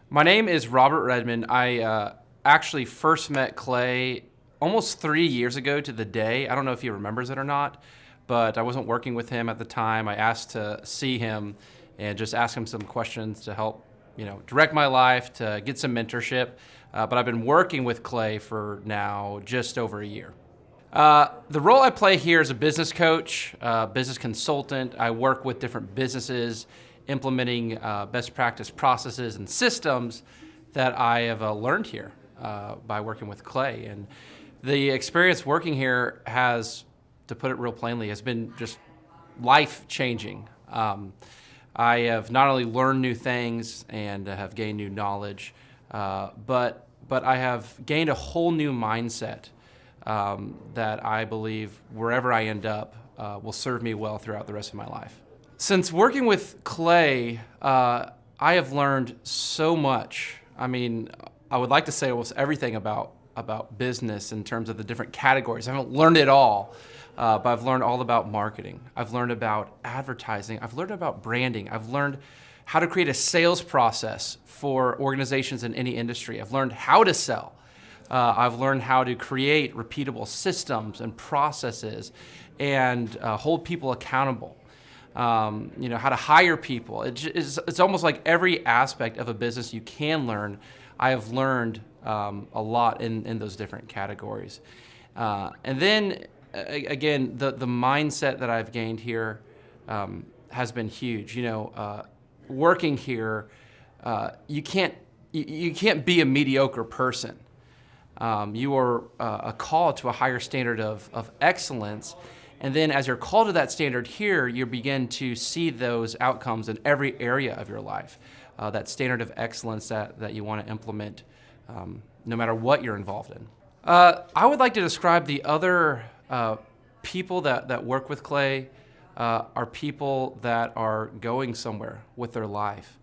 My name is Robert Redmond. I actually first met Clay almost 3 years ago to the day. I don't know if he remembers it or not, but I wasn't working with him at the time. I asked to see him and just ask him some questions to help, direct my life, to get some mentorship. But I've been working with Clay for now just over a year. The role I play here is a business coach, business consultant. I work with different businesses implementing best practice processes and systems that I have learned here by working with Clay. And the experience working here has, to put it real plainly, has been just life-changing. I have not only learned new things and have gained new knowledge, but I have gained a whole new mindset that I believe wherever I end up will serve me well throughout the rest of my life. Since working with Clay, I have learned so much. I mean, I would like to say almost everything about business in terms of the different categories. I haven't learned it all, but I've learned all about marketing. I've learned about advertising. I've learned about branding. I've learned how to create a sales process for organizations in any industry. I've learned how to sell. I've learned how to create repeatable systems and processes and hold people accountable. How to hire people. It's almost like every aspect of a business you can learn. I have learned a lot in those different categories. And then, again, the mindset that I've gained here has been huge. Working here, you can't be a mediocre person. You are a call to a higher standard of excellence. And then as you're called to that standard here, you begin to see those outcomes in every area of your life. That standard of excellence that you want to implement no matter what you're involved in. I would like to describe the other people that work with Clay are people that are going somewhere with their life.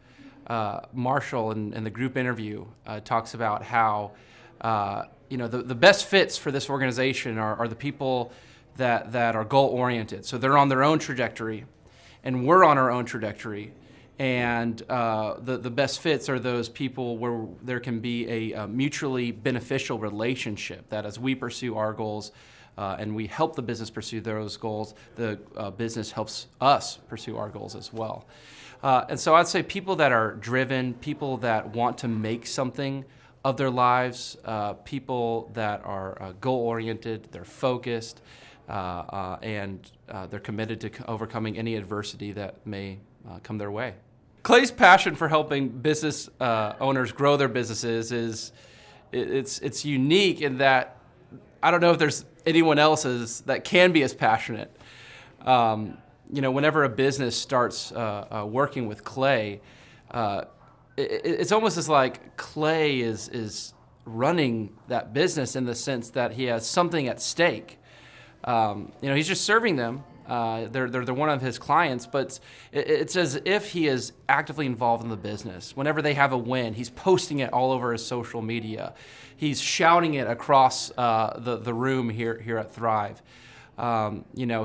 Marshall in the group interview talks about how the best fits for this organization are the people that are goal-oriented. So they're on their own trajectory, and we're on our own trajectory. And the best fits are those people where there can be a mutually beneficial relationship, that as we pursue our goals and we help the business pursue those goals, the business helps us pursue our goals as well. And so I'd say people that are driven, people that want to make something of their lives, people that are goal-oriented, they're focused, and they're committed to overcoming any adversity that may come their way. Clay's passion for helping business owners grow their businesses it's unique in that I don't know if there's anyone else that can be as passionate. Whenever a business starts working with Clay, it's almost as like Clay is running that business in the sense that he has something at stake. He's just serving them. They're one of his clients, but it's as if he is actively involved in the business. Whenever they have a win, he's posting it all over his social media. He's shouting it across the room here at Thrive.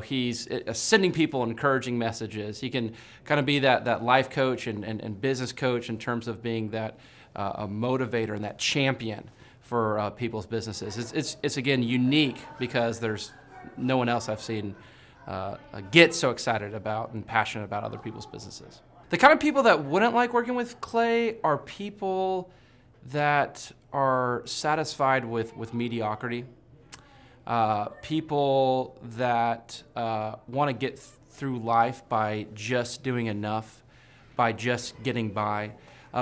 He's sending people encouraging messages. He can kind of be that life coach and business coach in terms of being that a motivator and that champion for people's businesses. It's again unique because there's no one else I've seen get so excited about and passionate about other people's businesses. The kind of people that wouldn't like working with Clay are people that are satisfied with mediocrity. People that want to get through life by just doing enough, by just getting by.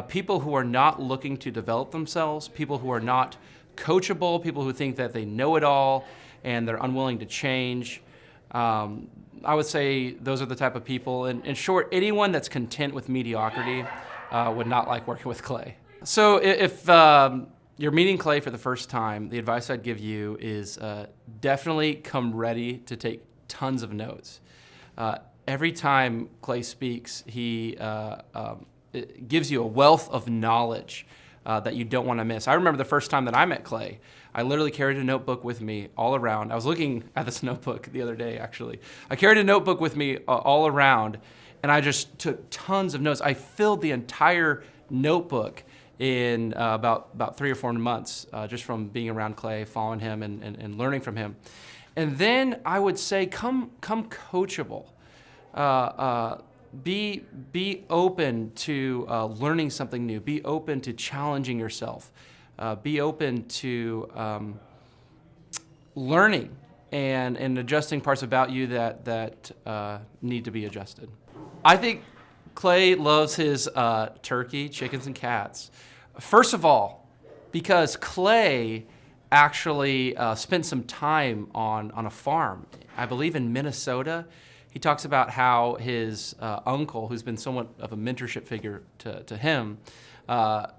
People who are not looking to develop themselves, people who are not coachable, people who think that they know it all and they're unwilling to change. I would say those are the type of people. In short, anyone that's content with mediocrity would not like working with Clay. So if you're meeting Clay for the first time, the advice I'd give you is definitely come ready to take tons of notes. Every time Clay speaks, he it gives you a wealth of knowledge that you don't want to miss. I remember the first time that I met Clay, I literally carried a notebook with me all around. I was looking at this notebook the other day, actually. I carried a notebook with me all around, and I just took tons of notes. I filled the entire notebook in about 3 or 4 months, just from being around Clay, following him, and learning from him. And then I would say, come coachable. Be open to learning something new. Be open to challenging yourself. Be open to learning and adjusting parts about you that need to be adjusted. I think Clay loves his turkey, chickens, and cats. First of all, because Clay actually spent some time on a farm, I believe in Minnesota. He talks about how his uncle, who's been somewhat of a mentorship figure to him,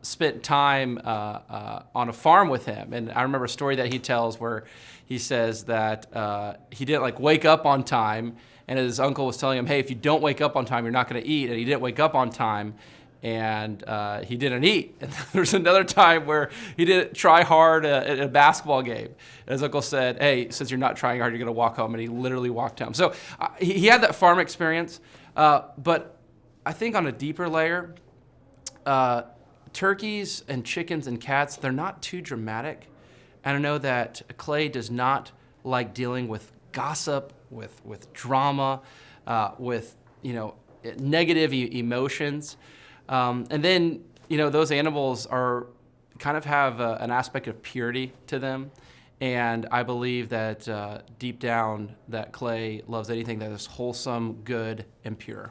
spent time on a farm with him. And I remember a story that he tells where he says that he didn't wake up on time, and his uncle was telling him, hey, if you don't wake up on time, you're not going to eat. And he didn't wake up on time, and he didn't eat. And there was another time where he didn't try hard at a basketball game. And his uncle said, hey, since you're not trying hard, you're going to walk home. And he literally walked home. So he had that farm experience. But I think on a deeper layer, turkeys and chickens and cats, they're not too dramatic. And I know that Clay does not like dealing with gossip, with drama, with negative emotions. And then, those animals kind of have an aspect of purity to them. And I believe that deep down that Clay loves anything that is wholesome, good, and pure.